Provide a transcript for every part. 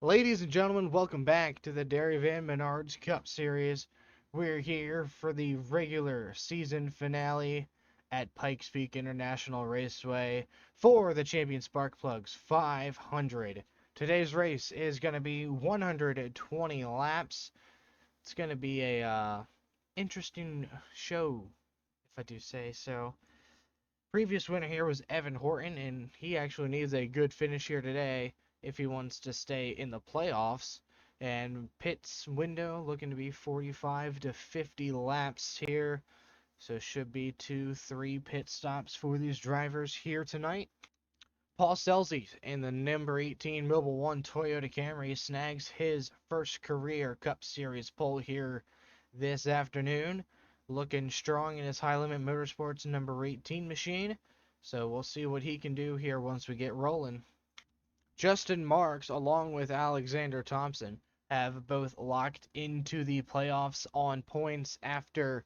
Ladies and gentlemen, welcome back to the Dairy Van Menards Cup Series. We're here for the regular season finale at Pikes Peak International Raceway for the Champion Spark Plugs 500. Today's race is going to be 120 laps. It's going to be a interesting show, if I do say so. Previous winner here was Evan Horton, and he actually needs a good finish here today if he wants to stay in the playoffs. And Pitt's window looking to be 45 to 50 laps here. So should be 2-3 pit stops for these drivers here tonight. Paul Selzy in the number 18 Mobile One Toyota Camry snags his first career Cup Series pole here this afternoon. Looking strong in his High Limit Motorsports number 18 machine. So we'll see what he can do here once we get rolling. Justin Marks, along with Alexander Thompson, have both locked into the playoffs on points after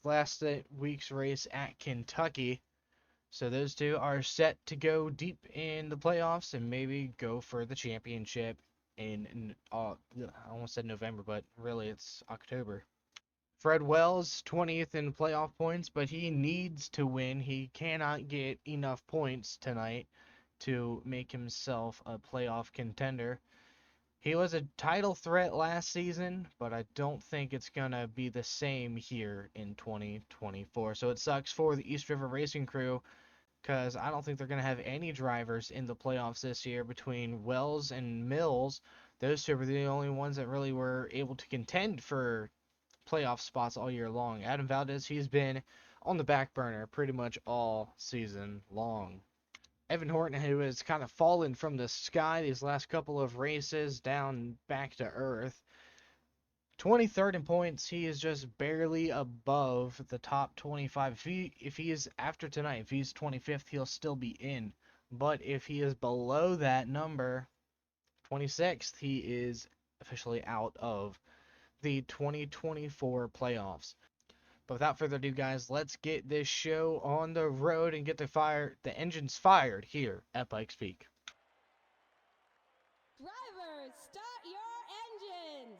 last week's race at Kentucky. So those two are set to go deep in the playoffs and maybe go for the championship I almost said November, but really it's October. Fred Wells, 20th in playoff points, but he needs to win. He cannot get enough points tonight to make himself a playoff contender. He was a title threat last season, but I don't think it's going to be the same here in 2024. So it sucks for the East River Racing Crew because I don't think they're going to have any drivers in the playoffs this year between Wells and Mills. Those two were the only ones that really were able to contend for playoff spots all year long. Adam Valdez, he's been on the back burner pretty much all season long. Evan Horton, who has kind of fallen from the sky these last couple of races down back to earth. 23rd in points, he is just barely above the top 25. If he is after tonight, if he's 25th, he'll still be in. But if he is below that number, 26th, he is officially out of the 2024 playoffs. But without further ado, guys, let's get this show on the road and get the engines fired here at Pikes Peak. Drivers, start your engines!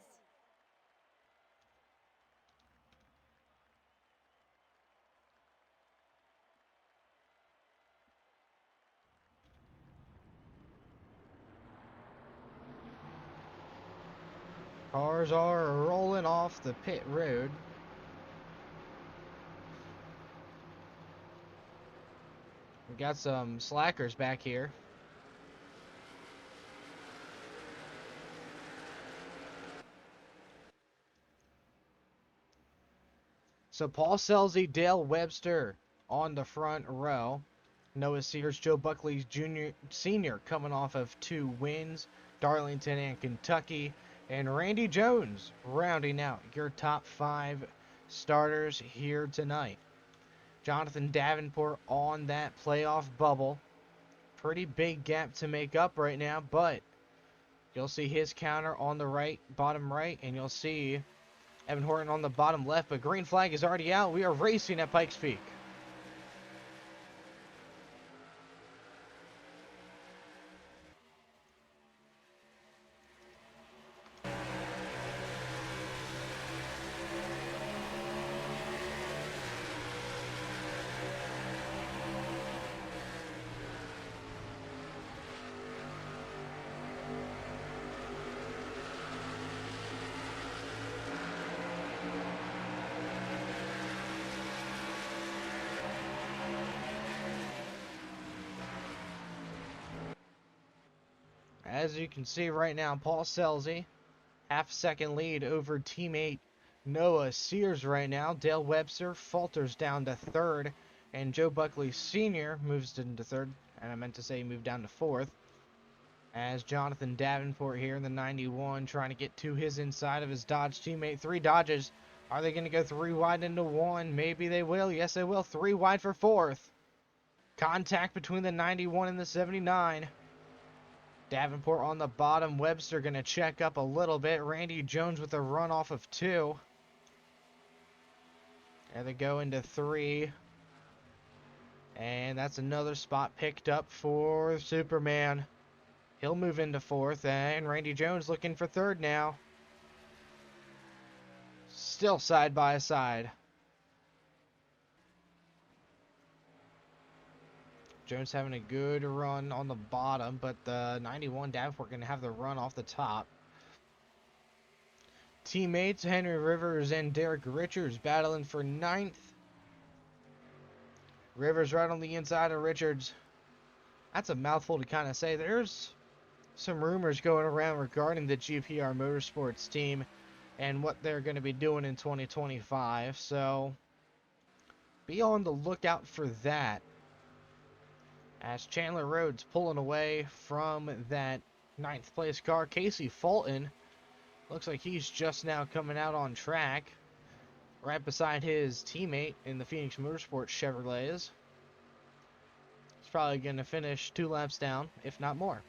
Cars are rolling off the pit road. We got some slackers back here. So Paul Selzy, Dale Webster on the front row. Noah Sears, Joe Buckley Jr. Sr. coming off of 2 wins. Darlington and Kentucky. And Randy Jones rounding out your top 5 starters here tonight. Jonathan Davenport on that playoff bubble. Pretty big gap to make up right now, but you'll see his counter on the right, bottom right, and you'll see Evan Horton on the bottom left, but green flag is already out. We are racing at Pikes Peak. As you can see right now, Paul Selzy, half-second lead over teammate Noah Sears right now. Dale Webster falters down to 3rd, and Joe Buckley Sr. moves into 3rd, and I meant to say he moved down to 4th. As Jonathan Davenport here in the 91 trying to get to his inside of his Dodge teammate. 3 Dodges. Are they going to go 3 wide into 1? Maybe they will. Yes, they will. 3 wide for 4th. Contact between the 91 and the 79. Davenport on the bottom. Webster going to check up a little bit. Randy Jones with a run off of 2. There they go into 3. And that's another spot picked up for Superman. He'll move into fourth, and Randy Jones looking for third now. Still side by side. Jones having a good run on the bottom, but the 91 Davenport going to have the run off the top. Teammates Henry Rivers and Derek Richards battling for ninth. Rivers right on the inside of Richards. That's a mouthful to kind of say. There's some rumors going around regarding the GPR Motorsports team and what they're going to be doing in 2025. So be on the lookout for that. As Chandler Rhodes pulling away from that ninth place car. Casey Fulton looks like he's just now coming out on track, right beside his teammate in the Phoenix Motorsports Chevrolets. He's probably going to finish 2 laps down, if not more.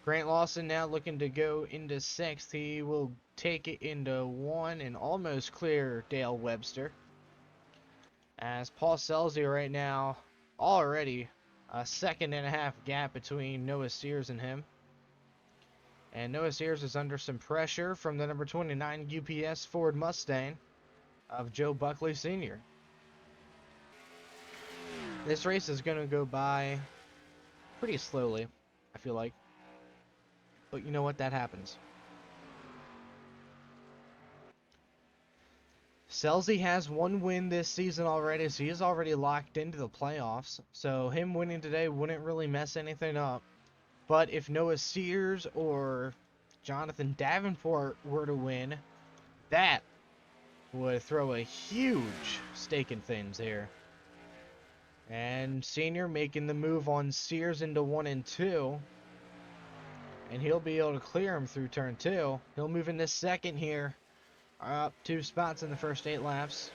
Grant Lawson now looking to go into 6th. He will take it into 1 and almost clear Dale Webster. As Paul Selzy right now already a 1.5 gap between Noah Sears and him. And Noah Sears is under some pressure from the number 29 UPS Ford Mustang of Joe Buckley Sr. This race is going to go by pretty slowly, I feel like. But you know what? That happens. Selzy has 1 win this season already, so he is already locked into the playoffs. So him winning today wouldn't really mess anything up. But if Noah Sears or Jonathan Davenport were to win, that would throw a huge stake in things here. And Senior making the move on Sears into 1 and 2. And he'll be able to clear him through turn 2. He'll move into 2nd here. Up 2 spots in the first 8 laps.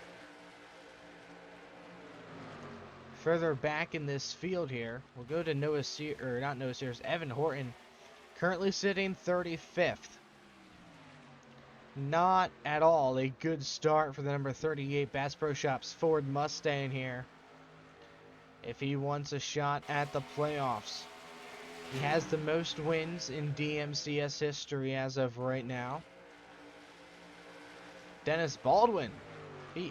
Further back in this field here, we'll go to Noah Sears, or not Noah Sears, Evan Horton, currently sitting 35th. Not at all a good start for the number 38 Bass Pro Shops Ford Mustang here. If he wants a shot at the playoffs. He has the most wins in DMCS history as of right now. Dennis Baldwin,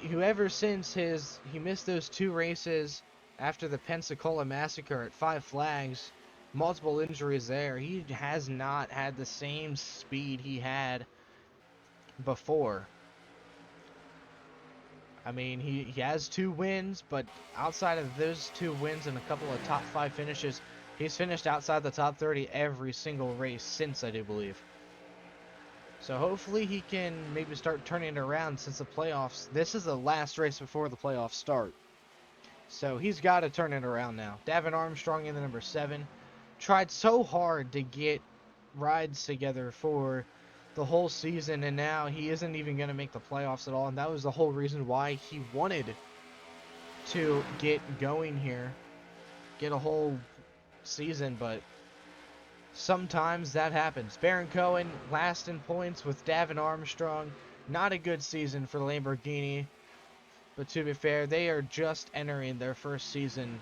whoever since he missed those 2 races after the Pensacola Massacre at 5 Flags, multiple injuries there, he has not had the same speed he had before. I mean, he has 2 wins, but outside of those 2 wins and a couple of top 5 finishes, he's finished outside the top 30 every single race since, I do believe. So hopefully he can maybe start turning it around since the playoffs. This is the last race before the playoffs start. So he's got to turn it around now. Davin Armstrong in the number 7. Tried so hard to get rides together for the whole season, and now he isn't even going to make the playoffs at all. And that was the whole reason why he wanted to get going here. Get a whole season, but sometimes that happens. Baron Cohen last in points with Davin Armstrong. Not a good season for Lamborghini. But to be fair, they are just entering their first season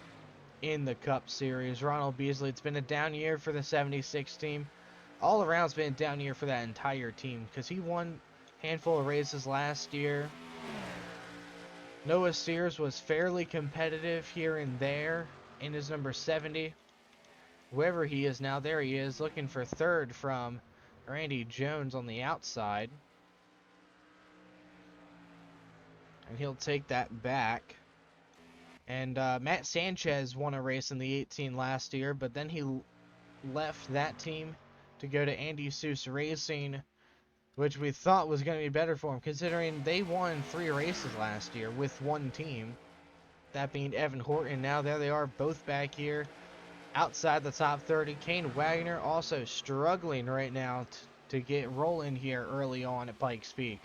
in the Cup Series. Ronald Beasley, it's been a down year for the 76 team. All around, it's been a down year for that entire team because he won a handful of races last year. Noah Sears was fairly competitive here and there in his number 70. Whoever he is now, there he is, looking for 3rd from Randy Jones on the outside. And he'll take that back. And Matt Sanchez won a race in the 18 last year, but then he left that team to go to Andy Seuss Racing, which we thought was going to be better for him, considering they won 3 races last year with 1 team, that being Evan Horton. Now there they are, both back here outside the top 30. Kane Wagner also struggling right now to get rolling here early on at Pikes Peak.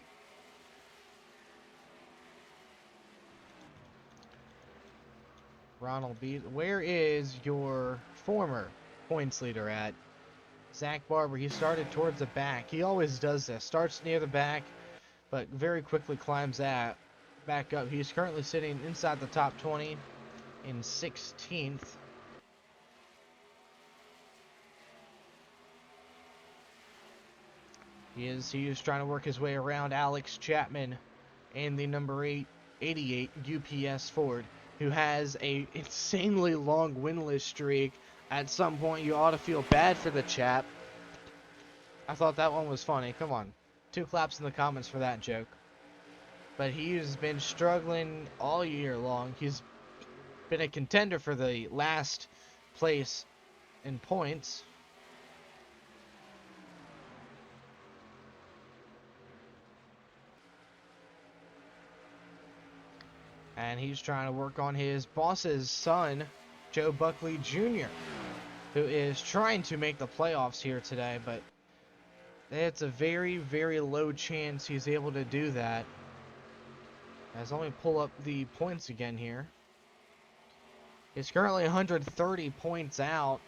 Ronald B. Where is your former points leader at? Zach Barber, he started towards the back. He always does this. Starts near the back, but very quickly climbs that back up. He's currently sitting inside the top 20 in 16th. He is trying to work his way around Alex Chapman and the number 88 UPS Ford, who has a insanely long winless streak. At some point, you ought to feel bad for the chap. I thought that one was funny. Come on. 2 claps in the comments for that joke. But he's been struggling all year long. He's been a contender for the last place in points. And he's trying to work on his boss's son, Joe Buckley Jr., who is trying to make the playoffs here today, but it's a very, very low chance he's able to do that. As let me pull up the points again here. He's currently 130 points out,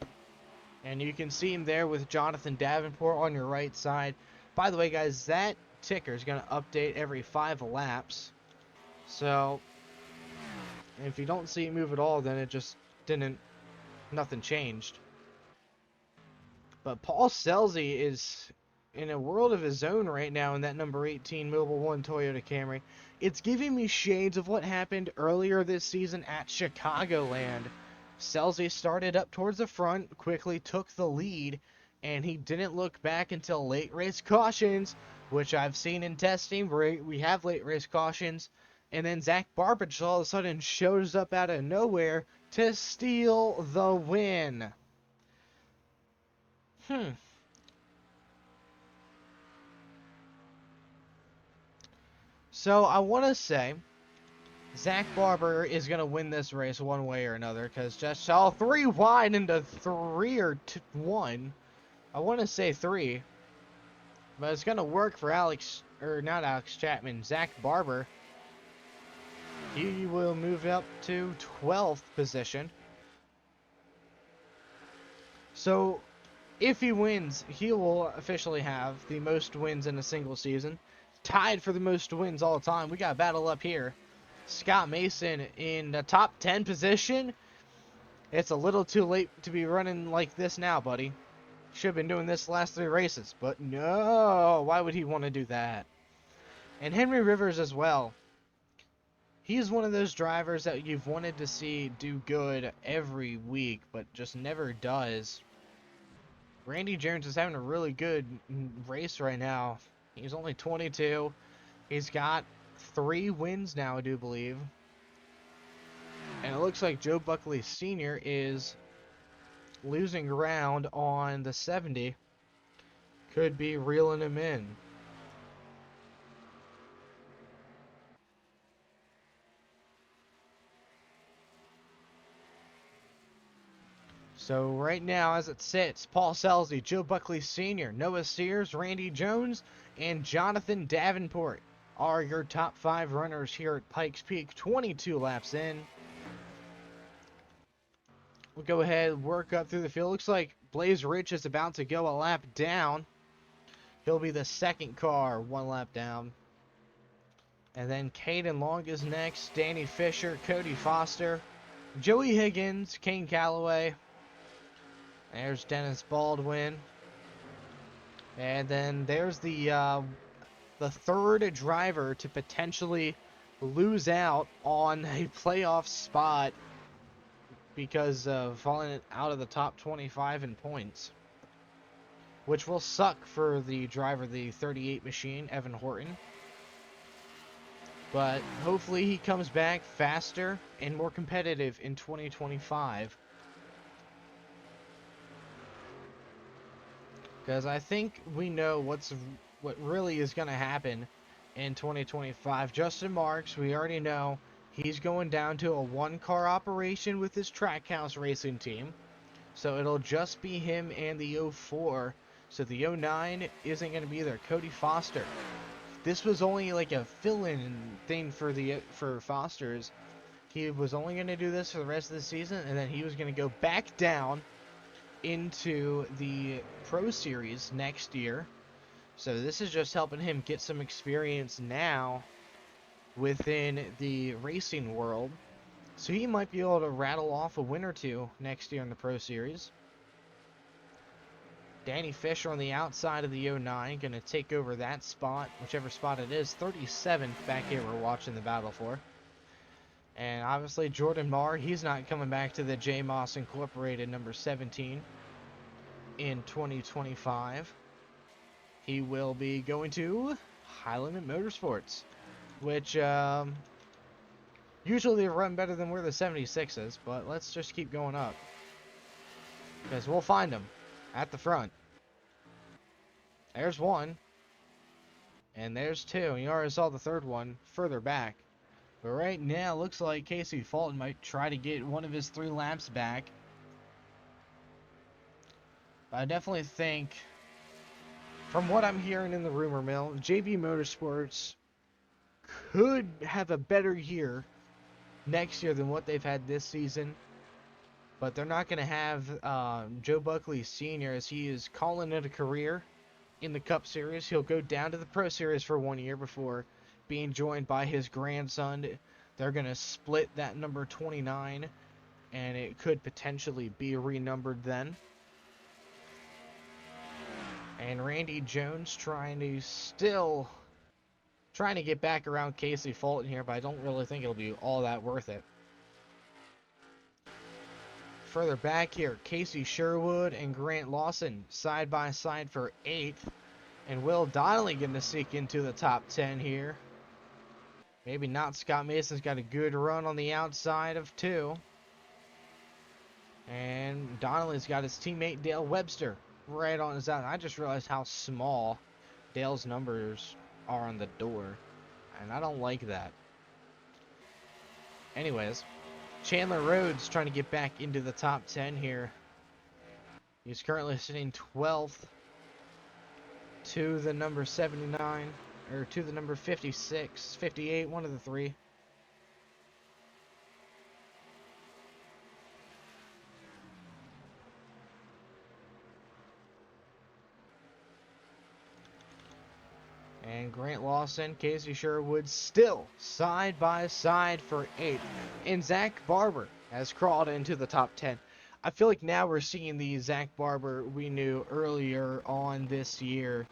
and you can see him there with Jonathan Davenport on your right side. By the way, guys, that ticker is going to update every 5 laps. So if you don't see it move at all, then it just nothing changed. But Paul Selzy is in a world of his own right now in that number 18 Mobile One Toyota Camry. It's giving me shades of what happened earlier this season at Chicagoland. Selzy started up towards the front, quickly took the lead, and he didn't look back until late race cautions, which I've seen in testing where we have late race cautions. And then Zach Barber just all of a sudden shows up out of nowhere to steal the win. So I want to say Zach Barber is going to win this race one way or another because just all 3 wide into 3 or 1. I want to say 3. But it's going to work for not Alex Chapman, Zach Barber. He will move up to 12th position. So if he wins, he will officially have the most wins in a single season. Tied for the most wins all time. We got a battle up here. Scott Mason in the top 10 position. It's a little too late to be running like this now, buddy. Should have been doing this last 3 races, but no. Why would he want to do that? And Henry Rivers as well. He's one of those drivers that you've wanted to see do good every week, but just never does. Randy Jones is having a really good race right now. He's only 22. He's got 3 wins now, I do believe. And it looks like Joe Buckley Sr. is losing ground on the 70. Could be reeling him in. So right now, as it sits, Paul Selzy, Joe Buckley Sr., Noah Sears, Randy Jones, and Jonathan Davenport are your top 5 runners here at Pikes Peak. 22 laps in. We'll go ahead and work up through the field. Looks like Blaze Rich is about to go a lap down. He'll be the second car, 1 lap down. And then Caden Long is next. Danny Fisher, Cody Foster, Joey Higgins, Kane Calloway. There's Dennis Baldwin. And then there's the third driver to potentially lose out on a playoff spot because of falling out of the top 25 in points. Which will suck for the driver, the 38 machine, Evan Horton. But hopefully he comes back faster and more competitive in 2025. Because I think we know what really is going to happen in 2025. Justin Marks, we already know he's going down to a 1-car operation with his Trackhouse Racing team. So it'll just be him and the 04. So the 09 isn't going to be there. Cody Foster. This was only like a fill-in thing for Foster's. He was only going to do this for the rest of the season, and then he was going to go back down into the Pro Series next year. So this is just helping him get some experience now within the racing world. So he might be able to rattle off a win or 2 next year in the Pro Series. Danny Fisher on the outside of the 09, going to take over that spot, whichever spot it is. 37th back here we're watching the battle for. And obviously Jordan Marr, he's not coming back to the J Moss Incorporated number 17 in 2025. He will be going to Highland Motorsports, which usually they run better than where the 76 is, but let's just keep going up. Because we'll find them at the front. There's one. And there's two. You already saw the third one further back. But right now, looks like Casey Fulton might try to get one of his 3 laps back. But I definitely think, from what I'm hearing in the rumor mill, JB Motorsports could have a better year next year than what they've had this season. But they're not going to have Joe Buckley Sr. as he is calling it a career in the Cup Series. He'll go down to the Pro Series for 1 year before being joined by his grandson. They're going to split that number 29, and it could potentially be renumbered then. And Randy Jones trying to get back around Casey Fulton here, but I don't really think it'll be all that worth it. Further back here, Casey Sherwood and Grant Lawson side by side for 8th. And Will Donnelly going to sneak into the top 10 here. Maybe not. Scott Mason's got a good run on the outside of 2. And Donnelly's got his teammate Dale Webster right on his out. I just realized how small Dale's numbers are on the door. And I don't like that. Anyways, Chandler Rhodes trying to get back into the top 10 here. He's currently sitting 12th to the number 79, or to the number 56, 58, one of the 3. And Grant Lawson, Casey Sherwood still side by side for 8th. And Zach Barber has crawled into the top 10. I feel like now we're seeing the Zach Barber we knew earlier on this year.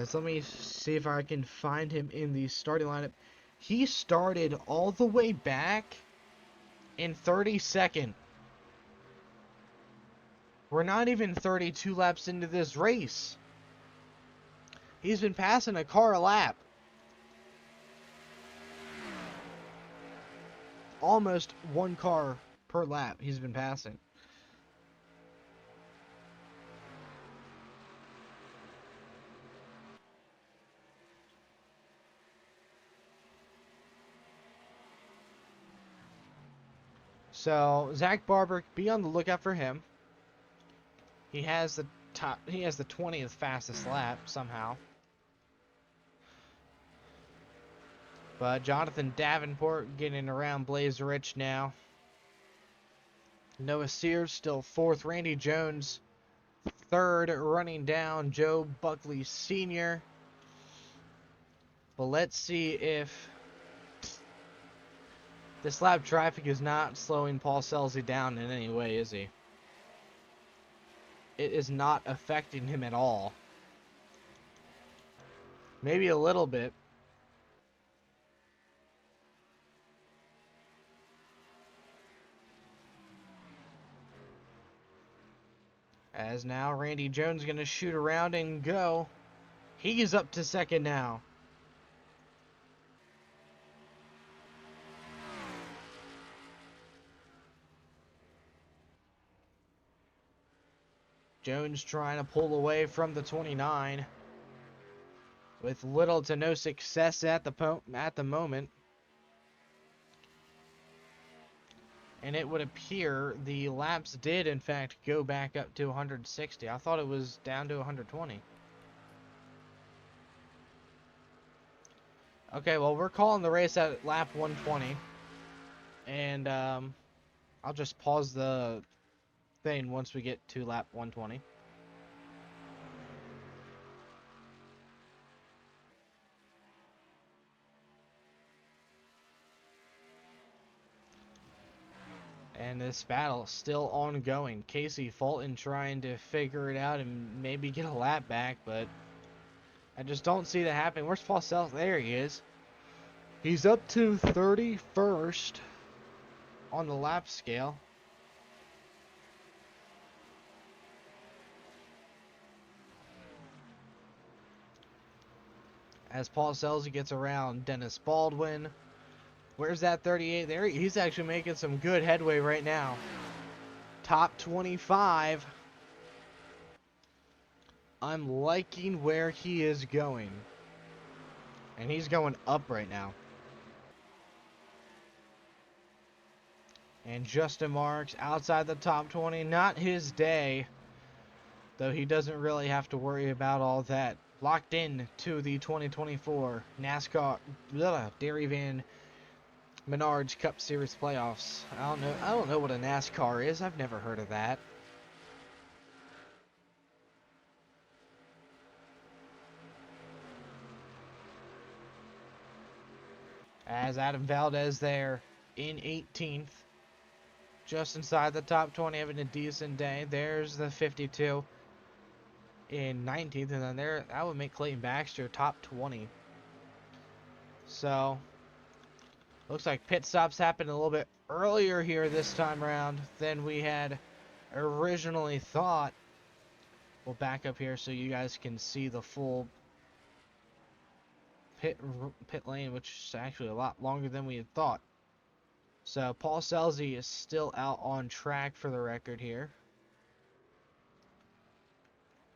So let me see if I can find him in the starting lineup. He started all the way back in 32nd. We're not even 32 laps into this race. He's been passing a car a lap. Almost 1 car per lap he's been passing. So Zach Barber, be on the lookout for him. He has the 20th fastest lap somehow. But Jonathan Davenport getting around Blaze Rich now. Noah Sears still 4th. Randy Jones 3rd, running down Joe Buckley Sr. But let's see if this lap traffic is not slowing Paul Selzy down in any way, is he? It is not affecting him at all. Maybe a little bit. As now Randy Jones going to shoot around and go. He's up to 2nd now. Jones trying to pull away from the 29 with little to no success at the moment. And it would appear the laps did in fact go back up to 160. I thought it was down to 120. Okay, well, we're calling the race at lap 120. And I'll just pause the thing once we get to lap 120. And this battle is still ongoing. Casey Fulton trying to figure it out and maybe get a lap back, but I just don't see that happening. Where's Paul Sells? There he is. He's up to 31st on the lap scale. As Paul Selzy gets around Dennis Baldwin. Where's that 38? There, he's actually making some good headway right now. Top 25. I'm liking where he is going. And he's going up right now. And Justin Marks outside the top 20. Not his day. Though he doesn't really have to worry about all that. Locked in to the 2024 NASCAR Dairy Van Menards Cup Series playoffs. I don't know what a NASCAR is. I've never heard of that. As Adam Valdez there in 18th. Just inside the top 20, having a decent day. There's the 52 in 19th. And then there, that would make Clayton Baxter top 20. So, looks like pit stops happened a little bit earlier here this time around than we had originally thought. We'll back up here so you guys can see the full pit lane, which is actually a lot longer than we had thought. So Paul Selzy is still out on track for the record here.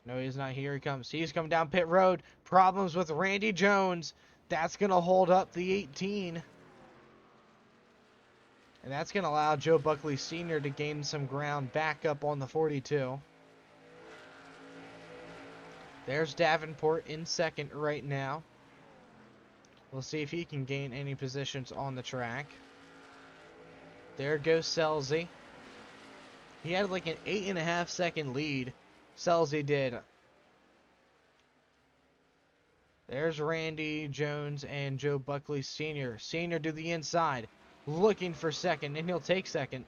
No, he's not here. He comes. He's coming down pit road. Problems with Randy Jones. That's going to hold up the 18. And that's going to allow Joe Buckley Sr. to gain some ground back up on the 42. There's Davenport in second right now. We'll see if he can gain any positions on the track. There goes Selzy. He had like an 8.5 second lead. Selzy did. There's Randy Jones and Joe Buckley Sr. Sr. to the inside. Looking for second, and he'll take second.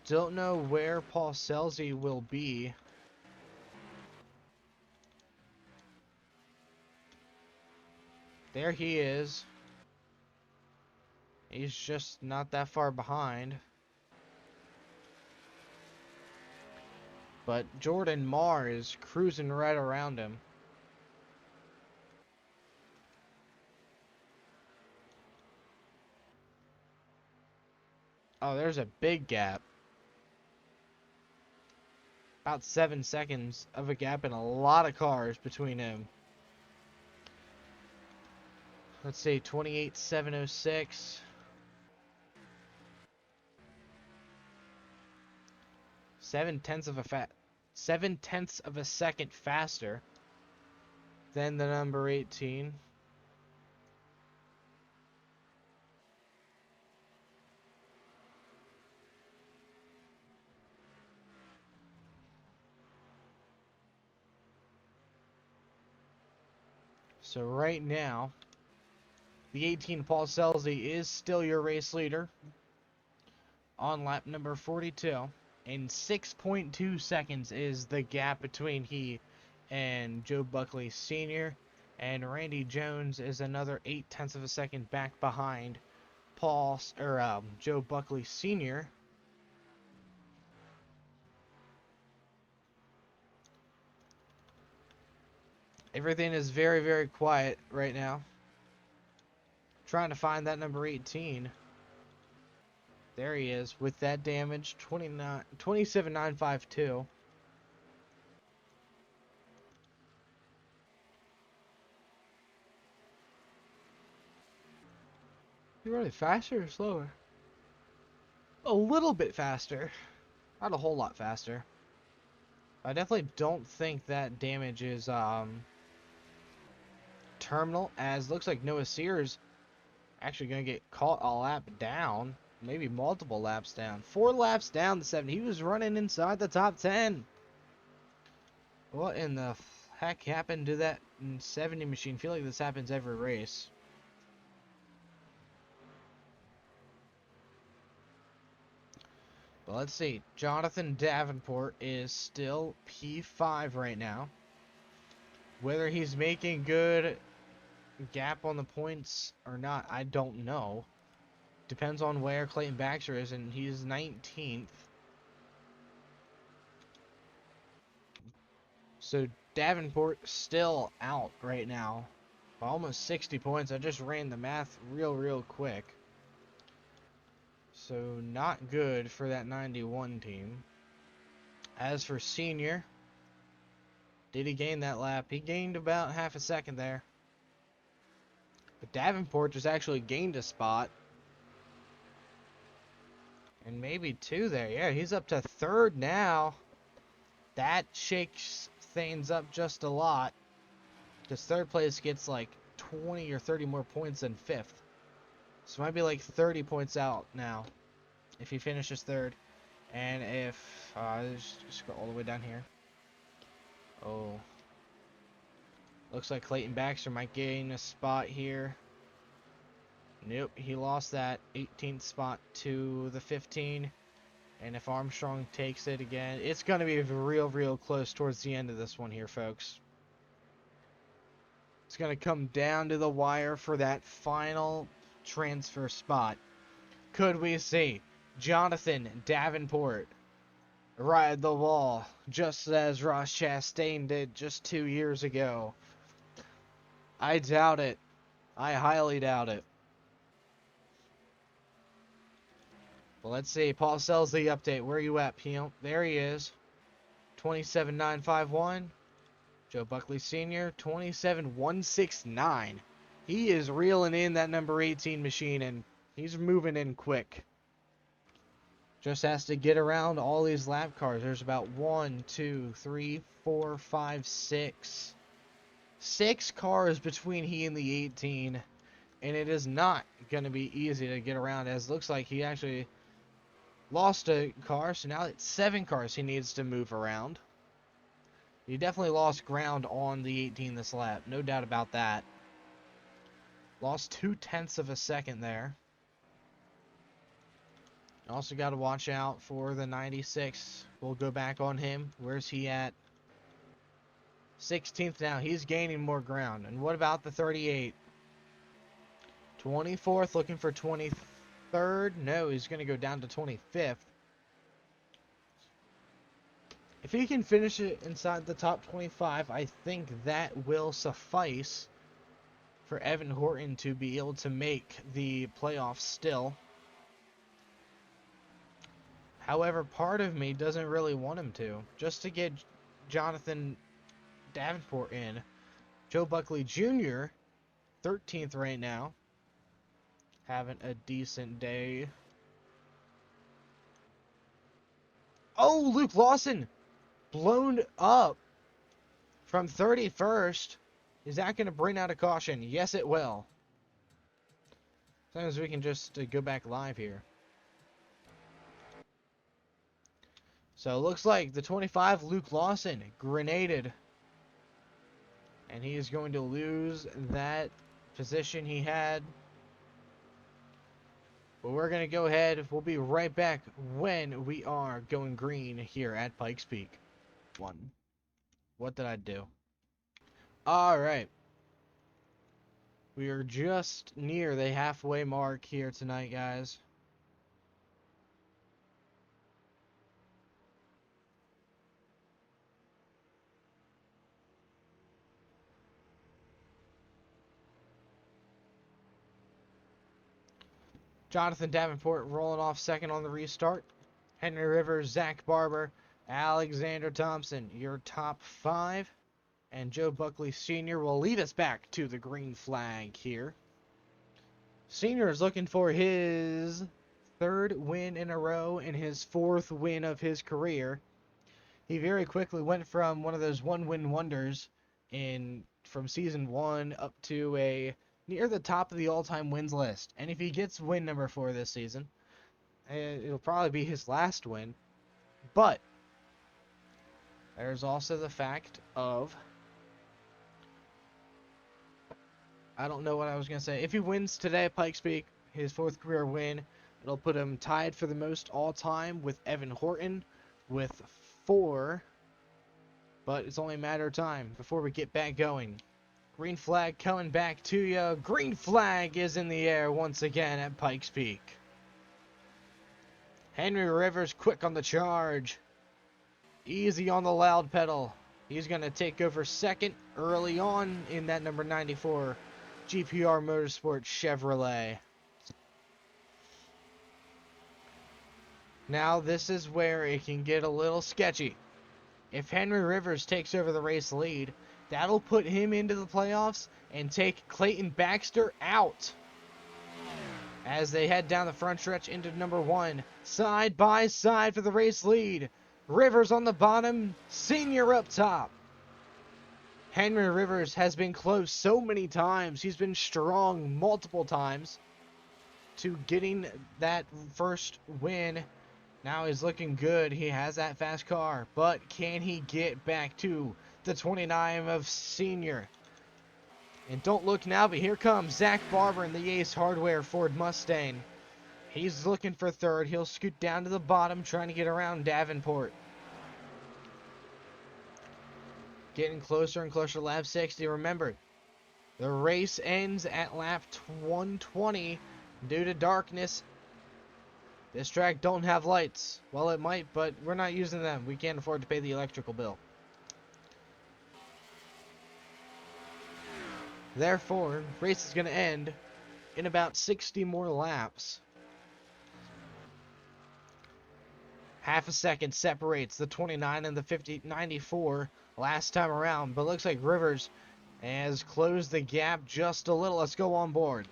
Don't know where Paul Selzy will be. There he is. He's just not that far behind. But Jordan Marr is cruising right around him. Oh, there's a big gap. About 7 seconds of a gap and a lot of cars between him. Let's see, 28.706. 7/10 of a second faster than the number 18. So right now, the 18 Paul Selzy is still your race leader on lap number 42. And 6.2 seconds is the gap between he and Joe Buckley Sr. And Randy Jones is another 0.8 of a second back behind Joe Buckley Sr. Everything is very, very quiet right now. Trying to find that number 18. There he is with that damage, 27.952. You running faster or slower? A little bit faster. Not a whole lot faster. I definitely don't think that damage is terminal, as looks like Noah Sears actually going to get caught a lap down. Maybe multiple laps down. 4 laps down the 7. He was running inside the top 10. What in the heck happened to that 70 machine? I feel like this happens every race. But let's see. Jonathan Davenport is still P5 right now. Whether he's making good gap on the points or not, I don't know. Depends on where Clayton Baxter is, and he's 19th. So Davenport still out right now. By almost 60 points. I just ran the math real quick. So not good for that 91 team. As for Senior, did he gain that lap? He gained about half a second there. But Davenport just actually gained a spot. And maybe two there. Yeah, he's up to third now. That shakes things up just a lot. Because third place gets like 20 or 30 more points than fifth. So it might be like 30 points out now if he finishes third. And if, just go all the way down here. Oh. Looks like Clayton Baxter might gain a spot here. Nope, he lost that 18th spot to the 15. And if Armstrong takes it again, it's going to be real close towards the end of this one here, folks. It's going to come down to the wire for that final transfer spot. Could we see Jonathan Davenport ride the wall just as Ross Chastain did just 2 years ago? I doubt it. I highly doubt it. Well, let's see. Paul sells the update. Where are you at, Pio? There he is. 27,951. Joe Buckley Sr. 27,169. He is reeling in that number 18 machine, and he's moving in quick. Just has to get around all these lap cars. There's about 1, 2, 3, 4, 5, 6. 6 cars between he and the 18. And it is not going to be easy to get around, as it looks like he actually lost a car. So now it's 7 cars he needs to move around. He definitely lost ground on the 18 this lap. No doubt about that. Lost 0.2 of a second there. Also got to watch out for the 96. We'll go back on him. Where's he at? 16th now. He's gaining more ground. And what about the 38? 24th, looking for 23rd. No, he's going to go down to 25th. If he can finish it inside the top 25, I think that will suffice for Evan Horton to be able to make the playoffs still. However, part of me doesn't really want him to. Just to get Jonathan Davenport in. Joe Buckley Jr., 13th right now. Having a decent day. Oh, Luke Lawson! Blown up from 31st. Is that going to bring out a caution? Yes, it will. Sometimes we can just go back live here. So it looks like the 25, Luke Lawson, grenaded. And he is going to lose that position he had. But we're going to go ahead. We'll be right back when we are going green here at Pikes Peak. What did I do? Alright. We are just near the halfway mark here tonight, guys. Jonathan Davenport rolling off second on the restart. Henry Rivers, Zach Barber, Alexander Thompson, your top 5. And Joe Buckley Sr. will lead us back to the green flag here. Sr. is looking for his 3rd win in a row and his 4th win of his career. He very quickly went from one of those one-win wonders from season 1 up to near the top of the all-time wins list. And if he gets win number 4 this season, it'll probably be his last win. But there's also the fact of, I don't know what I was going to say. If he wins today at Pikes Peak, his 4th career win, It'll put him tied for the most all-time with Evan Horton with 4. But it's only a matter of time before we get back going. Green flag coming back to you. Green flag is in the air once again at Pikes Peak. Henry Rivers quick on the charge. Easy on the loud pedal. He's going to take over second early on in that number 94 GPR Motorsports Chevrolet. Now this is where it can get a little sketchy. If Henry Rivers takes over the race lead, that'll put him into the playoffs and take Clayton Baxter out. As they head down the front stretch into number 1, side by side for the race lead. Rivers on the bottom, Senior up top. Henry Rivers has been close so many times. He's been strong multiple times to getting that first win. Now he's looking good. He has that fast car. But can he get back to the 29 of Senior? And don't look now, but here comes Zach Barber in the Ace Hardware Ford Mustang. He's looking for third. He'll scoot down to the bottom, trying to get around Davenport. Getting closer and closer to lap 60. Remember, the race ends at lap 120 due to darkness. This track don't have lights. Well, it might, but we're not using them. We can't afford to pay the electrical bill. Therefore, race is going to end in about 60 more laps. Half a second separates the 29 and the 94 last time around, but looks like Rivers has closed the gap just a little. Let's go on board.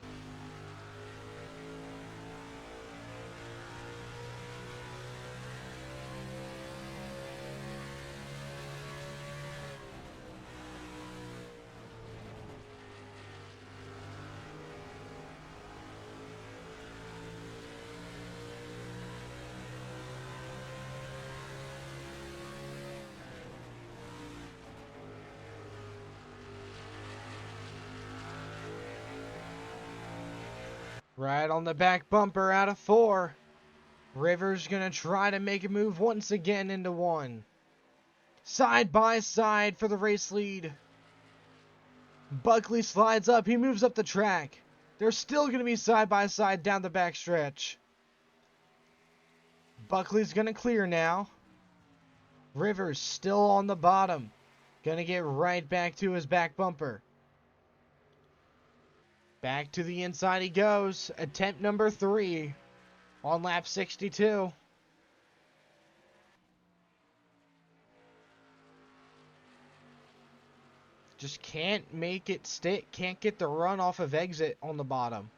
Right on the back bumper out of 4. Rivers gonna try to make a move once again into 1. Side by side for the race lead. Buckley slides up. He moves up the track. They're still gonna be side by side down the back stretch. Buckley's gonna clear now. Rivers still on the bottom. Gonna get right back to his back bumper. Back to the inside he goes. Attempt number 3 on lap 62. Just can't make it stick. Can't get the run off of exit on the bottom.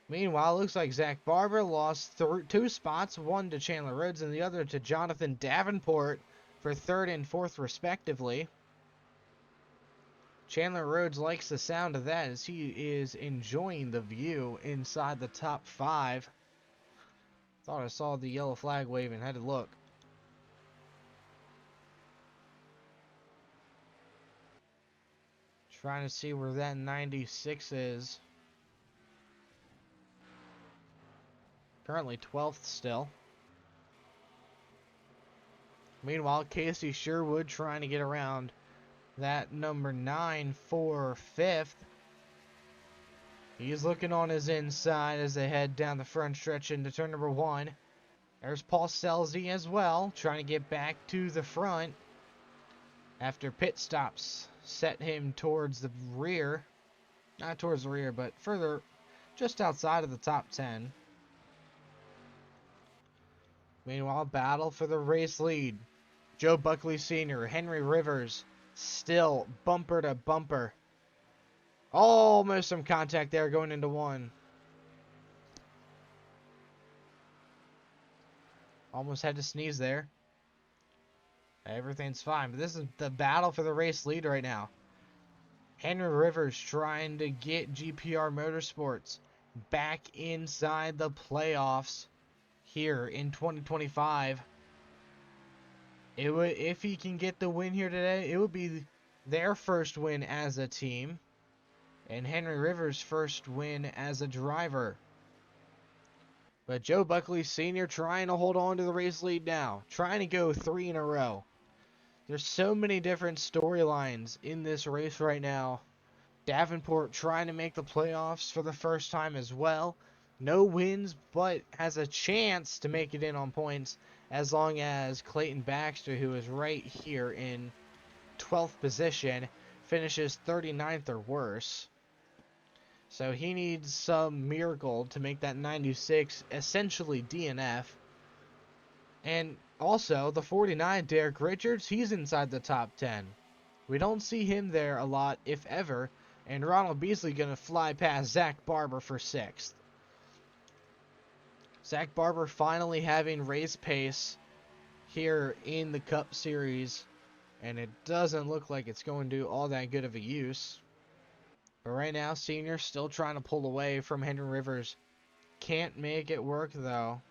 Meanwhile, it looks like Zach Barber lost 2 spots. One to Chandler Rhodes and the other to Jonathan Davenport for 3rd and 4th respectively. Chandler Rhodes likes the sound of that as he is enjoying the view inside the top 5. Thought I saw the yellow flag waving. Had to look. Trying to see where that 96 is. Currently 12th still. Meanwhile, Casey Sherwood trying to get around that number 9 for 5th. He's looking on his inside as they head down the front stretch into turn number 1. There's Paul Selzy as well, trying to get back to the front after pit stops set him towards the rear. Not towards the rear, but further, just outside of the top 10. Meanwhile, battle for the race lead. Joe Buckley Sr., Henry Rivers, still bumper to bumper. Almost some contact there going into 1. Almost had to sneeze there. Everything's fine, but this is the battle for the race lead right now. Henry Rivers trying to get GPR Motorsports back inside the playoffs here in 2025. If he can get the win here today, it would be their first win as a team and Henry Rivers' first win as a driver. But Joe Buckley Sr. trying to hold on to the race lead now. Trying to go 3 in a row. There's so many different storylines in this race right now. Davenport trying to make the playoffs for the first time as well. No wins, but has a chance to make it in on points as long as Clayton Baxter, who is right here in 12th position, finishes 39th or worse. So he needs some miracle to make that 96 essentially DNF. And also, the 49, Derek Richards, he's inside the top 10. We don't see him there a lot, if ever, and Ronald Beasley going to fly past Zach Barber for 6th. Zach Barber finally having race pace here in the Cup Series, and it doesn't look like it's going to do all that good of a use. But right now, Senior still trying to pull away from Henry Rivers. Can't make it work, though.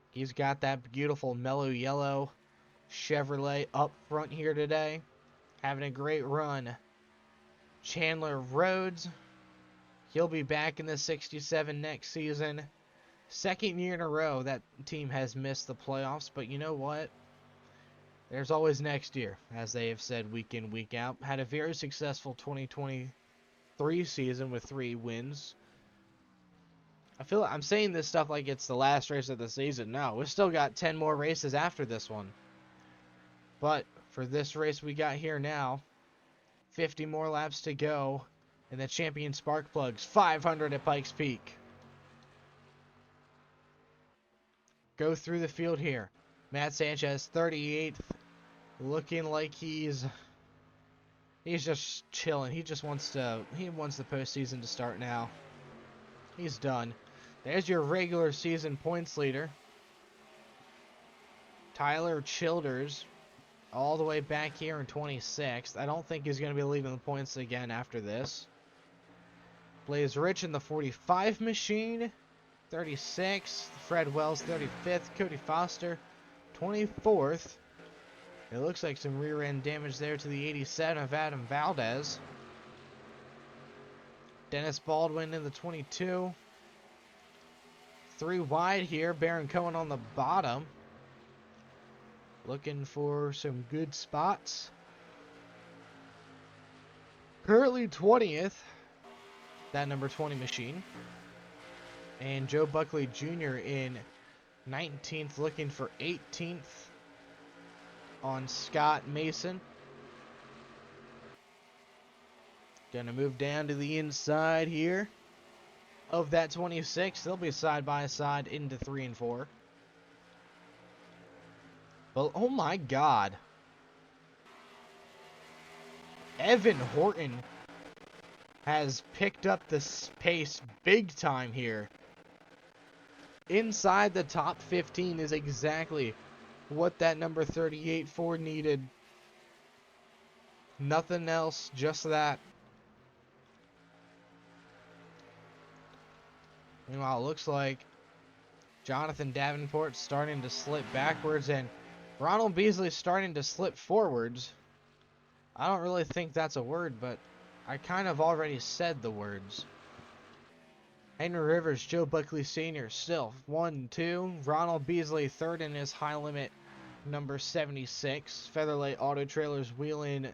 He's got that beautiful mellow yellow Chevrolet up front here today. Having a great run. Chandler Rhodes. He'll be back in the 67 next season. Second year in a row that team has missed the playoffs, but you know what? There's always next year, as they have said week in, week out. Had a very successful 2023 season with 3 wins. I feel like I'm saying this stuff like it's the last race of the season. No, we've still got 10 more races after this one. But for this race we got here now, 50 more laps to go, and the champion spark plugs 500 at Pikes Peak. Go through the field here. Matt Sanchez, 38th, looking like he's just chilling. He wants the postseason to start now. He's done. There's your regular season points leader, Tyler Childers, all the way back here in 26th. I don't think he's going to be leaving the points again after this. Blaze Rich in the 45 machine, 36th. Fred Wells, 35th. Cody Foster, 24th. It looks like some rear end damage there to the 87 of Adam Valdez. Dennis Baldwin in the 22. 3 wide here. Baron Cohen on the bottom. Looking for some good spots. Currently 20th. That number 20 machine. And Joe Buckley Jr. in 19th, looking for 18th on Scott Mason. Gonna move down to the inside here of that 26. They'll be side by side into 3 and 4. But oh my God. Evan Horton has picked up the pace big time here. Inside the top 15 is exactly what that number 38 Ford needed. Nothing else, just that. Meanwhile, it looks like Jonathan Davenport starting to slip backwards and Ronald Beasley starting to slip forwards. I don't really think that's a word, but I kind of already said the words. Henry Rivers, Joe Buckley Sr. still 1-2. Ronald Beasley third in his high limit number 76. Featherlight Auto Trailers Wheeling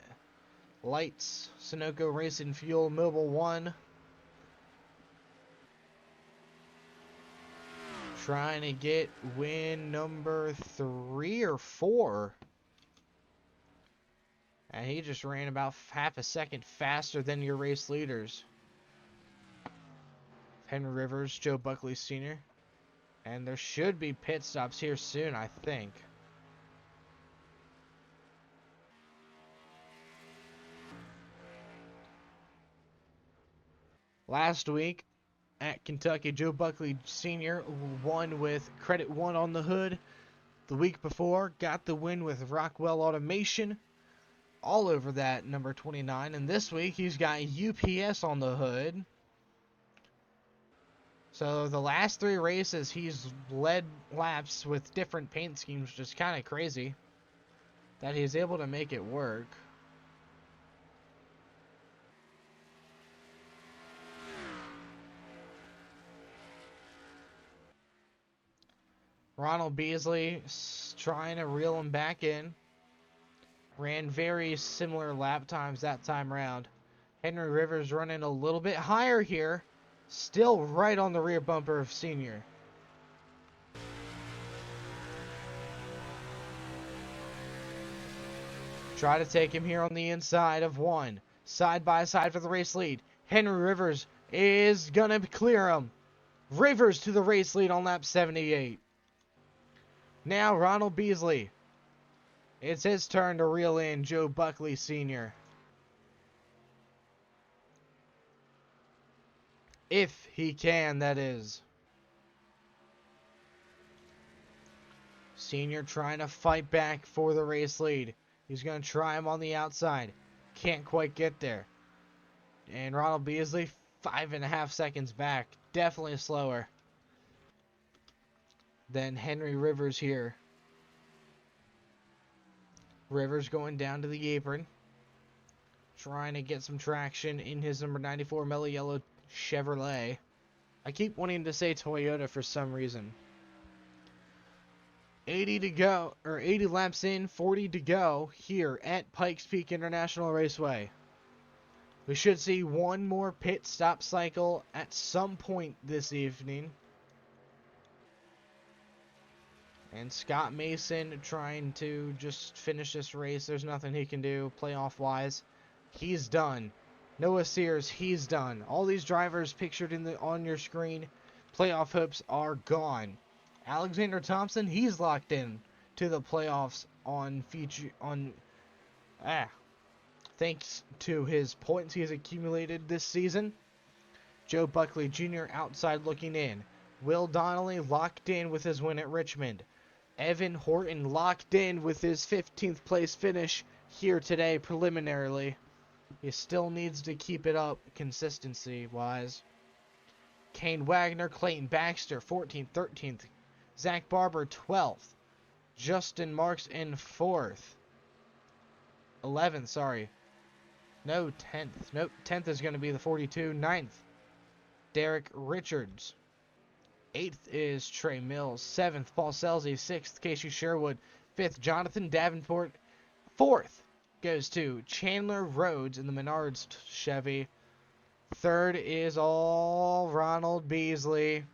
Lights. Sunoco Racing Fuel Mobile 1. Trying to get win number 3 or 4. And he just ran about half a second faster than your race leaders. Henry Rivers, Joe Buckley Sr. And there should be pit stops here soon, I think. Last week at Kentucky, Joe Buckley Sr. won with Credit 1 on the hood. The week before, got the win with Rockwell Automation all over that number 29. And this week, he's got UPS on the hood. So the last 3 races, he's led laps with different paint schemes, which is kind of crazy that he's able to make it work. Ronald Beasley trying to reel him back in. Ran very similar lap times that time around. Henry Rivers running a little bit higher here. Still right on the rear bumper of Senior. Try to take him here on the inside of one. Side by side for the race lead. Henry Rivers is going to clear him. Rivers to the race lead on lap 78. Now Ronald Beasley. It's his turn to reel in Joe Buckley Sr. If he can, that is. Senior trying to fight back for the race lead. He's going to try him on the outside. Can't quite get there. And Ronald Beasley, 5.5 seconds back. Definitely slower than Henry Rivers here. Rivers going down to the apron. Trying to get some traction in his number 94 mellow yellow Chevrolet. I keep wanting to say Toyota for some reason. 80 to go, or 80 laps in, 40 to go here at Pikes Peak International Raceway. We should see one more pit stop cycle at some point this evening. And Scott Mason trying to just finish this race. There's nothing he can do playoff-wise. He's done. Noah Sears, he's done. All these drivers pictured on your screen, playoff hopes are gone. Alexander Thompson, he's locked in to the playoffs thanks to his points he has accumulated this season. Joe Buckley Jr. outside looking in. Will Donnelly locked in with his win at Richmond. Evan Horton locked in with his 15th place finish here today preliminarily. He still needs to keep it up consistency-wise. Kane Wagner, Clayton Baxter, 14th, 13th. Zach Barber, 12th. Justin Marks in 4th. 11th, sorry. No, 10th. Nope, 10th is going to be the 42. 9th, Derek Richards. 8th is Trey Mills. 7th, Paul Selzy. 6th, Casey Sherwood. 5th, Jonathan Davenport. 4th goes to Chandler Rhodes in the Menards Chevy. 3rd is all Ronald Beasley.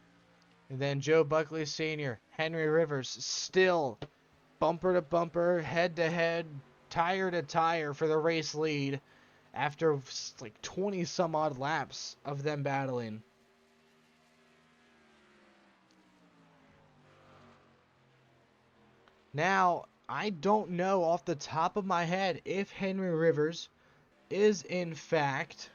And then Joe Buckley Sr., Henry Rivers, still bumper to bumper, head to head, tire to tire for the race lead after like 20 some odd laps of them battling. Now, I don't know off the top of my head if Henry Rivers is in fact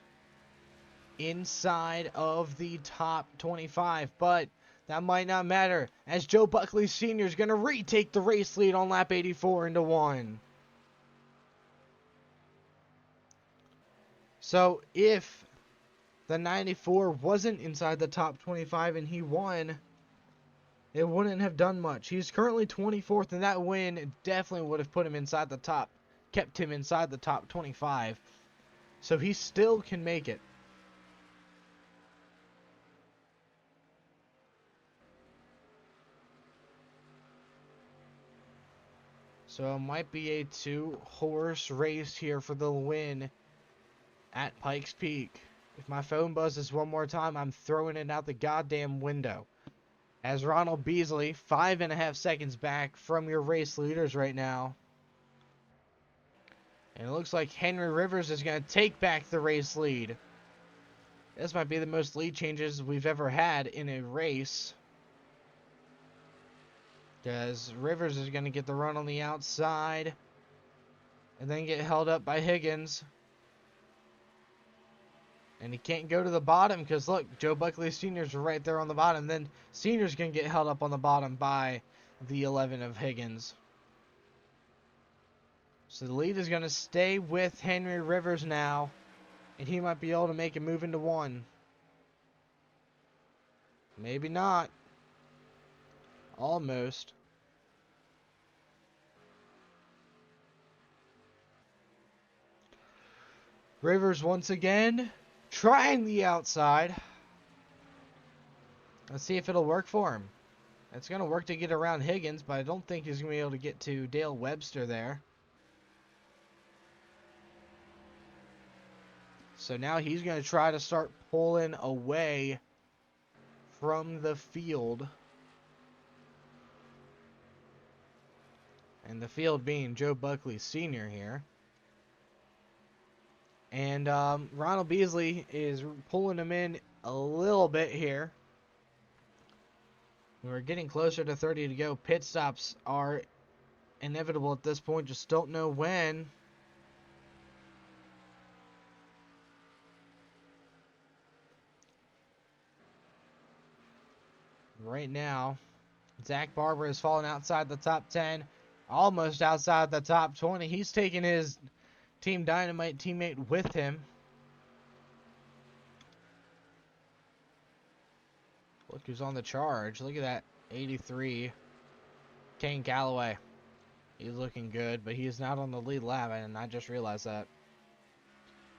inside of the top 25, but that might not matter as Joe Buckley Sr. is going to retake the race lead on lap 84 into 1. So if the 94 wasn't inside the top 25 and he won, it wouldn't have done much. He's currently 24th, and that win definitely would have put him inside the top, kept him inside the top 25. So he still can make it. So it might be a 2-horse race here for the win at Pikes Peak. If my phone buzzes one more time, I'm throwing it out the goddamn window. As Ronald Beasley, 5.5 seconds back from your race leaders right now. And it looks like Henry Rivers is going to take back the race lead. This might be the most lead changes we've ever had in a race. Because Rivers is going to get the run on the outside. And then get held up by Higgins. And he can't go to the bottom because, look, Joe Buckley Sr.'s right there on the bottom. Then Sr.'s going to get held up on the bottom by the 11 of Higgins. So the lead is going to stay with Henry Rivers now. And he might be able to make a move into 1. Maybe not. Almost. Rivers once again trying the outside. Let's see if it'll work for him. It's going to work to get around Higgins, but I don't think he's going to be able to get to Dale Webster there. So now he's going to try to start pulling away from the field. And the field being Joe Buckley Sr. here. And Ronald Beasley is pulling him in a little bit here. We're getting closer to 30 to go. Pit stops are inevitable at this point. Just don't know when. Right now, Zach Barber has fallen outside the top 10. Almost outside the top 20. He's taking his Team Dynamite teammate with him. Look who's on the charge. Look at that. 83. Kane Galloway. He's looking good, but he is not on the lead lap, and I just realized that.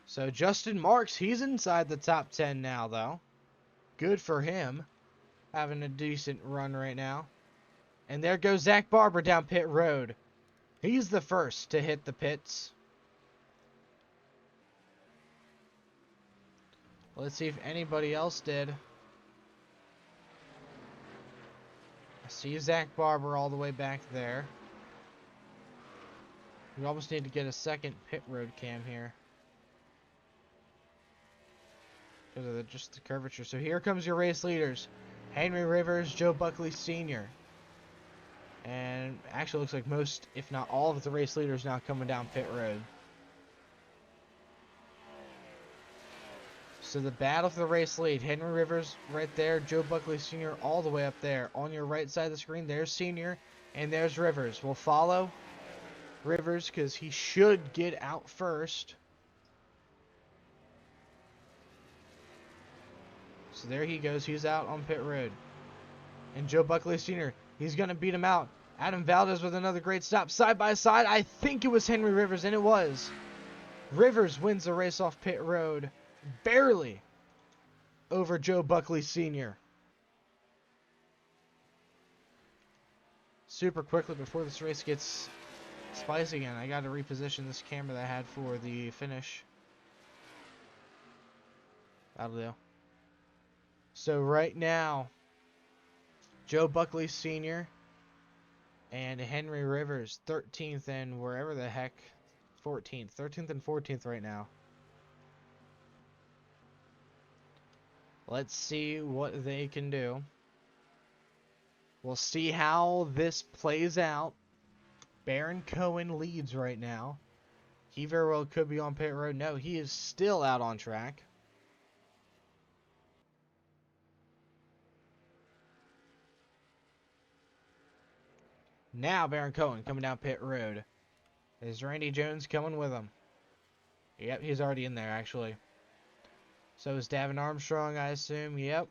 So Justin Marks, he's inside the top 10 now, though. Good for him. Having a decent run right now. And there goes Zach Barber down pit road. He's the first to hit the pits. Let's see if anybody else did. I see Zach Barber all the way back there. We almost need to get a second pit road cam here. Because of just the curvature. So here comes your race leaders. Henry Rivers, Joe Buckley Sr. And actually looks like most, if not all of the race leaders now coming down pit road. So the battle for the race lead. Henry Rivers right there. Joe Buckley Sr. all the way up there. On your right side of the screen, there's Sr. and there's Rivers. We'll follow Rivers because he should get out first. So there he goes. He's out on pit road. And Joe Buckley Sr., he's going to beat him out. Adam Valdez with another great stop. Side by side, I think it was Henry Rivers, and it was. Rivers wins the race off pit road. Barely over Joe Buckley Sr. Super quickly before this race gets spicy again, I got to reposition this camera that I had for the finish. That'll do. So right now, Joe Buckley Sr. and Henry Rivers, 13th and wherever the heck, 14th. 13th and 14th right now. Let's see what they can do. We'll see how this plays out. Baron Cohen leads right now. He very well could be on pit road. No, he is still out on track. Now Baron Cohen coming down pit road. Is Randy Jones coming with him? Yep, he's already in there actually. So is Davin Armstrong, I assume. Yep.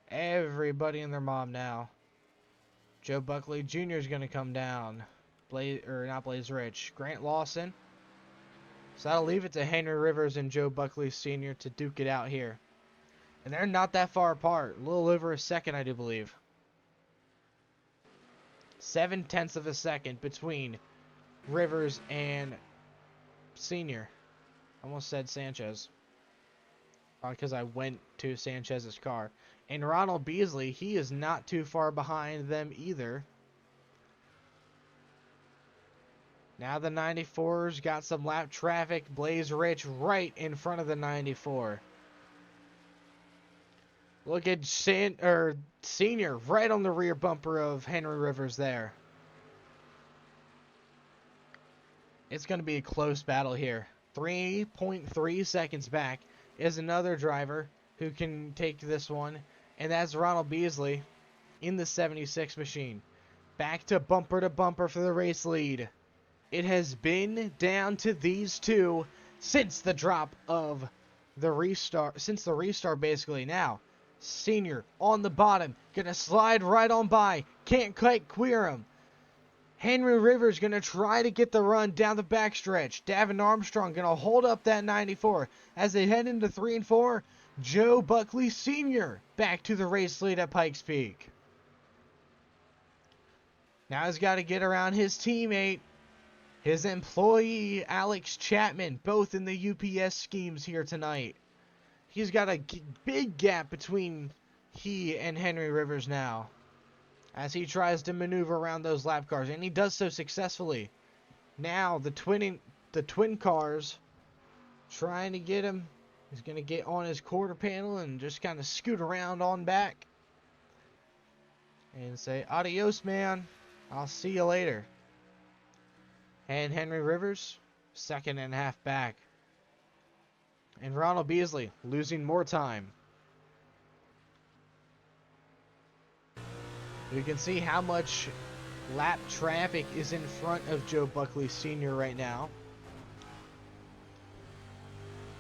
Everybody and their mom now. Joe Buckley Jr. is going to come down. Not Blaze Rich. Grant Lawson. So that'll leave it to Henry Rivers and Joe Buckley Sr. to duke it out here. And they're not that far apart. A little over a second, I do believe. 0.7 of a second between Rivers and Sr. Almost said Sanchez. Because I went to Sanchez's car. And Ronald Beasley, he is not too far behind them either. Now the 94's got some lap traffic. Blaze Rich right in front of the 94. Look at Senior right on the rear bumper of Henry Rivers there. It's going to be a close battle here. 3.3 seconds back is another driver who can take this one, and that's Ronald Beasley in the 76 machine. Back to bumper for the race lead. It has been down to these two since the drop of the restart, since the restart basically. Now, Senior on the bottom, gonna slide right on by, can't quite clear him. Henry Rivers going to try to get the run down the backstretch. Davin Armstrong going to hold up that 94. As they head into 3 and 4, Joe Buckley Sr. back to the race lead at Pikes Peak. Now he's got to get around his teammate, his employee, Alex Chapman, both in the UPS schemes here tonight. He's got a big gap between he and Henry Rivers now, as he tries to maneuver around those lap cars, and he does so successfully. Now the twin cars trying to get him. He's going to get on his quarter panel and just kind of scoot around on back and say, adios, man. I'll see you later. And Henry Rivers, second and a half back. And Ronald Beasley losing more time. You can see how much lap traffic is in front of Joe Buckley Sr. right now.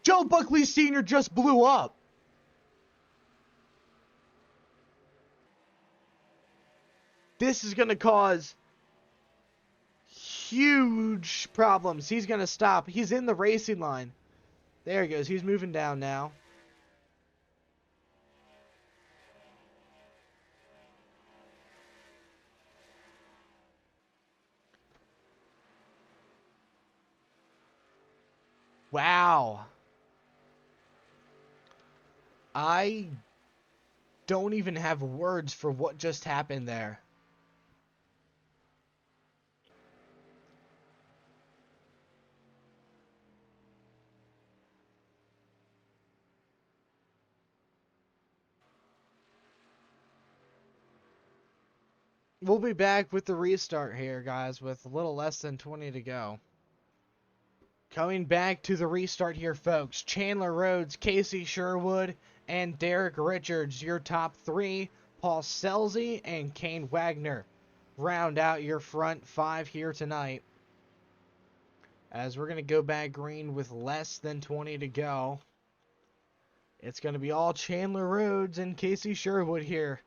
Joe Buckley Sr. just blew up. This is going to cause huge problems. He's going to stop. He's in the racing line. There he goes. He's moving down now. Wow. I don't even have words for what just happened there. We'll be back with the restart here, guys, with a little less than 20 to go. Coming back to the restart here, folks. Chandler Rhodes, Casey Sherwood, and Derek Richards, your top three. Paul Selzy and Kane Wagner round out your front five here tonight. As we're going to go back green with less than 20 to go. It's going to be all Chandler Rhodes and Casey Sherwood here.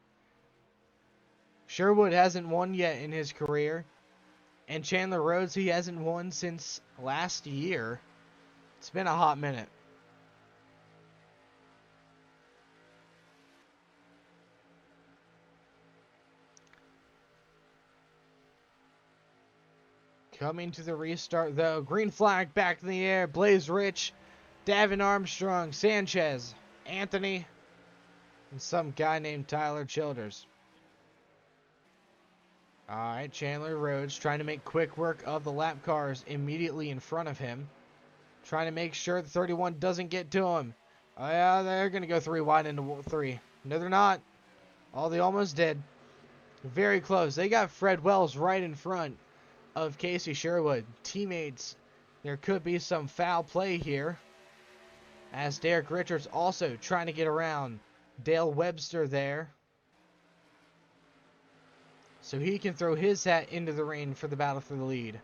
Sherwood hasn't won yet in his career. And Chandler Rhodes, he hasn't won since last year. It's been a hot minute. Coming to the restart, though. Green flag back in the air. Blaze Rich, Davin Armstrong, Sanchez, Anthony, and some guy named Tyler Childers. Alright, Chandler Rhodes trying to make quick work of the lap cars immediately in front of him. Trying to make sure the 31 doesn't get to him. Oh yeah, they're going to go 3 wide into 3. No, they're not. Oh, they almost did. Very close. They got Fred Wells right in front of Casey Sherwood. Teammates, there could be some foul play here. As Derek Richards also trying to get around Dale Webster there, so he can throw his hat into the ring for the battle for the lead.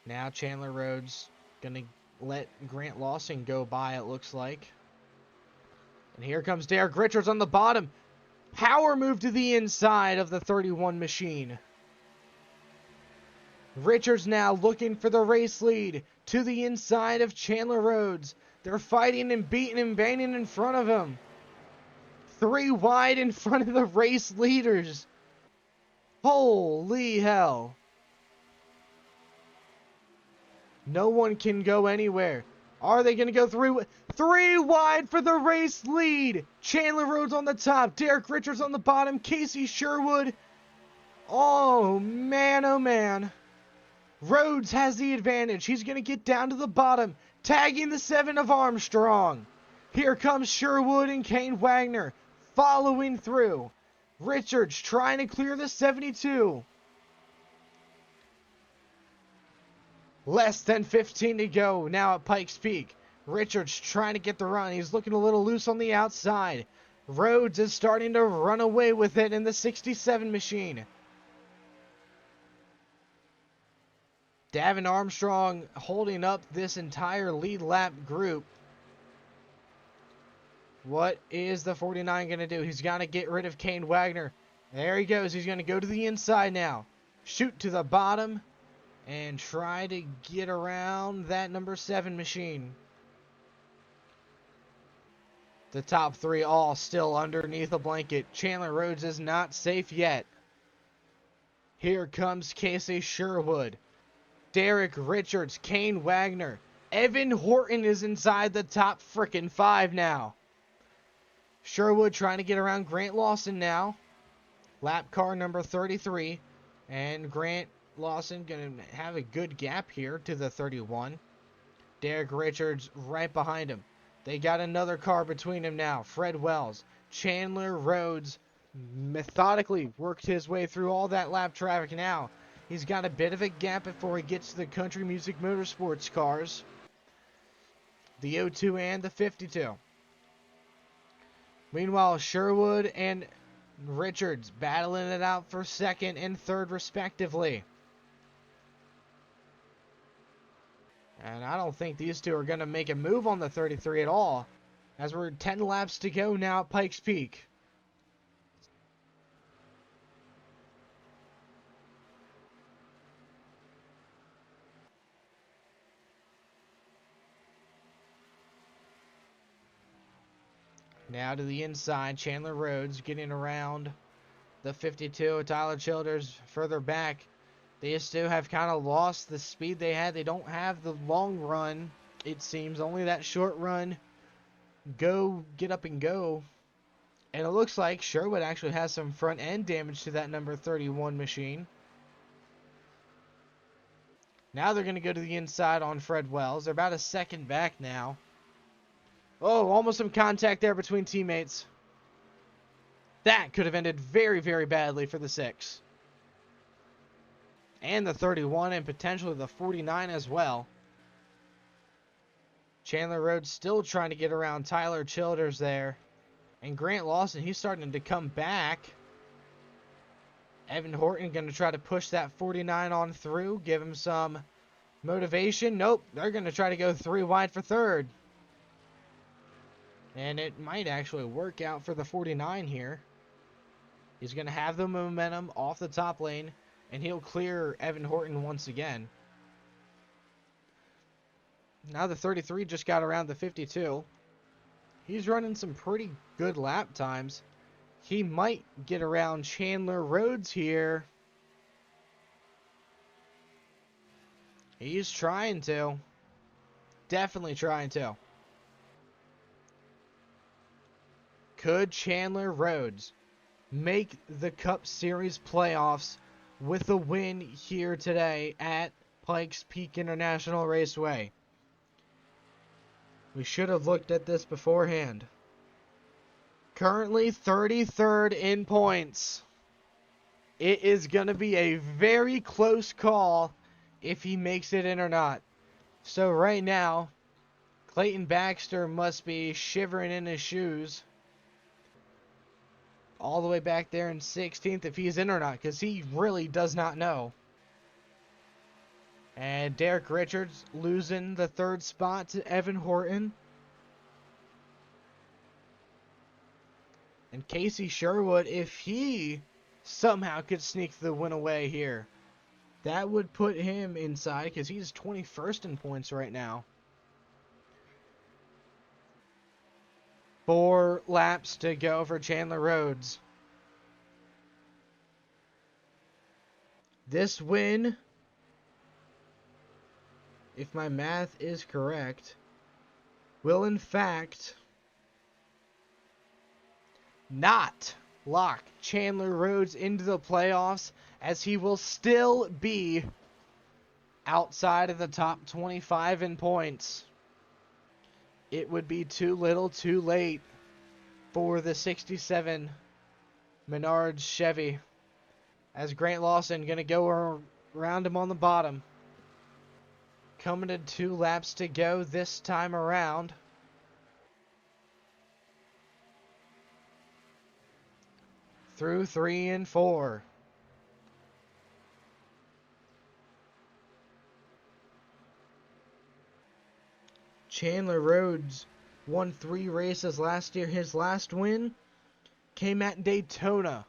Now Chandler Rhodes going to let Grant Lawson go by, it looks like. And here comes Derek Richards on the bottom. Power move to the inside of the 31 machine. Richards now looking for the race lead to the inside of Chandler Rhodes. They're fighting and beating and banging in front of him. 3 wide in front of the race leaders. Holy hell. No one can go anywhere. Are they going to go 3 wide for the race lead? Chandler Rhodes on the top. Derek Richards on the bottom. Casey Sherwood. Oh, man, oh, man. Rhodes has the advantage. He's going to get down to the bottom. Tagging the 7 of Armstrong. Here comes Sherwood and Kane Wagner following through. Richards trying to clear the 72. Less than 15 to go now at Pikes Peak. Richards trying to get the run. He's looking a little loose on the outside. Rhodes is starting to run away with it in the 67 machine. Davin Armstrong holding up this entire lead lap group. What is the 49 going to do? He's got to get rid of Kane Wagner. There he goes. He's going to go to the inside now. Shoot to the bottom. And try to get around that number 7 machine. The top three all still underneath a blanket. Chandler Rhodes is not safe yet. Here comes Casey Sherwood, Derek Richards, Kane Wagner. Evan Horton is inside the top frickin' 5 now. Sherwood trying to get around Grant Lawson now. Lap car number 33. And Grant Lawson going to have a good gap here to the 31. Derek Richards right behind him. They got another car between them now. Fred Wells. Chandler Rhodes methodically worked his way through all that lap traffic now. He's got a bit of a gap before he gets to the Country Music Motorsports cars. The 02 and the 52. Meanwhile, Sherwood and Richards battling it out for second and third respectively. And I don't think these two are going to make a move on the 33 at all, as we're 10 laps to go now at Pikes Peak. Now to the inside, Chandler Rhodes getting around the 52. Tyler Childers further back. They still have kind of lost the speed they had. They don't have the long run, it seems. Only that short run. Go, get up and go. And it looks like Sherwood actually has some front end damage to that number 31 machine. Now they're going to go to the inside on Fred Wells. They're about a second back now. Oh, almost some contact there between teammates. That could have ended very, very badly for the 6. And the 31 and potentially the 49 as well. Chandler Rhodes still trying to get around Tyler Childers there. And Grant Lawson, he's starting to come back. Evan Horton going to try to push that 49 on through. Give him some motivation. Nope, they're going to try to go 3 wide for third. And it might actually work out for the 49 here. He's going to have the momentum off the top lane. And he'll clear Evan Horton once again. Now the 33 just got around the 52. He's running some pretty good lap times. He might get around Chandler Rhodes here. He's trying to. Definitely trying to. Could Chandler Rhodes make the Cup Series playoffs with a win here today at Pikes Peak International Raceway? We should have looked at this beforehand. Currently 33rd in points. It is going to be a very close call if he makes it in or not. So right now, Clayton Baxter must be shivering in his shoes. All the way back there in 16th if he's in or not, because he really does not know. And Derek Richards losing the 3rd spot to Evan Horton. And Casey Sherwood, if he somehow could sneak the win away here, that would put him inside because he's 21st in points right now. 4 laps to go for Chandler Rhodes. This win, if my math is correct, will in fact not lock Chandler Rhodes into the playoffs, as he will still be outside of the top 25 in points. It would be too little too late for the 67 Menards Chevy, as Grant Lawson going to go around him on the bottom. Coming to 2 laps to go this time around. Through 3 and 4. Chandler Rhodes won 3 races last year. His last win came at Daytona.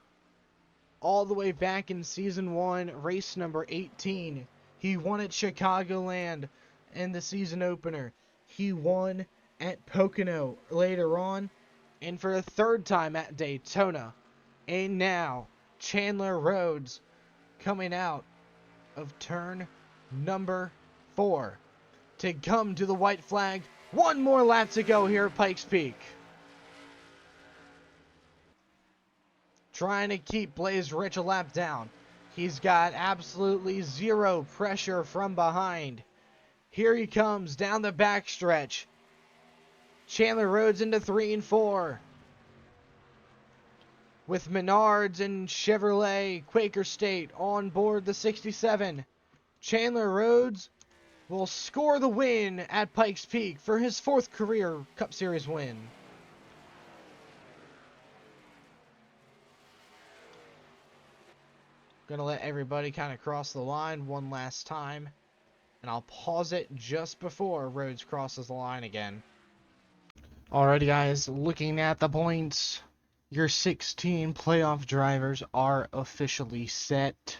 All the way back in Season 1, race number 18. He won at Chicagoland in the season opener. He won at Pocono later on. And for the third time at Daytona, and now Chandler Rhodes coming out of turn number 4 to come to the white flag. One more lap to go here at Pikes Peak. Trying to keep Blaze Rich a lap down. He's got absolutely zero pressure from behind. Here he comes down the backstretch. Chandler Rhodes into 3 and 4. With Menards and Chevrolet Quaker State on board the 67. Chandler Rhodes will score the win at Pikes Peak for his 4th career Cup Series win. Gonna let everybody kind of cross the line one last time. And I'll pause it just before Rhodes crosses the line again. Alrighty guys, looking at the points. Your 16 playoff drivers are officially set.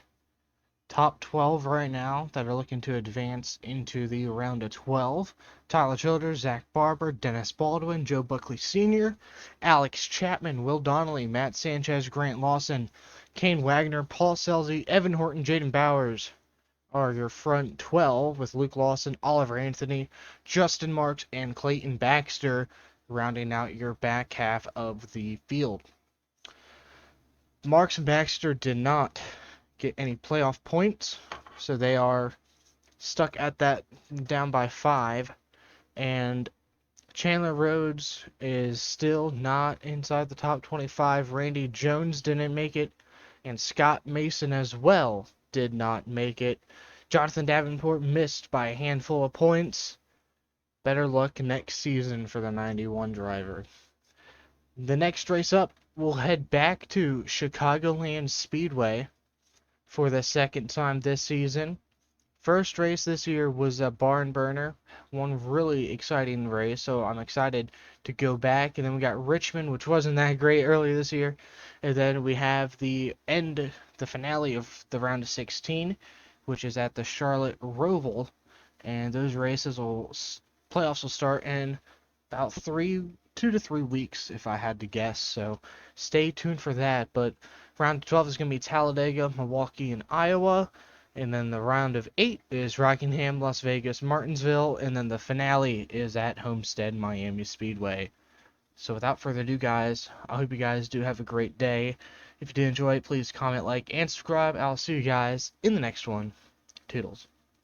Top 12 right now that are looking to advance into the round of 12. Tyler Childers, Zach Barber, Dennis Baldwin, Joe Buckley Sr., Alex Chapman, Will Donnelly, Matt Sanchez, Grant Lawson, Kane Wagner, Paul Selzy, Evan Horton, Jaden Bowers are your front 12 with Luke Lawson, Oliver Anthony, Justin Marks, and Clayton Baxter rounding out your back half of the field. Marks and Baxter did not get any playoff points, so they are stuck at that down by 5. And Chandler Rhodes is still not inside the top 25. Randy Jones didn't make it, and Scott Mason as well did not make it. Jonathan Davenport missed by a handful of points. Better luck next season for the 91 driver. The next race up, we'll head back to Chicagoland Speedway for the second time this season. First race this year was a barn burner, one really exciting race, so I'm excited to go back. And then we got Richmond, which wasn't that great earlier this year. And then we have the finale of the round of 16, which is at the Charlotte Roval. And those playoffs will start in about 2 to 3 weeks, if I had to guess. So stay tuned for that. But round 12 is going to be Talladega, Milwaukee, and Iowa. And then the round of 8 is Rockingham, Las Vegas, Martinsville. And then the finale is at Homestead, Miami Speedway. So without further ado, guys, I hope you guys do have a great day. If you did enjoy it, please comment, like, and subscribe. I'll see you guys in the next one. Toodles.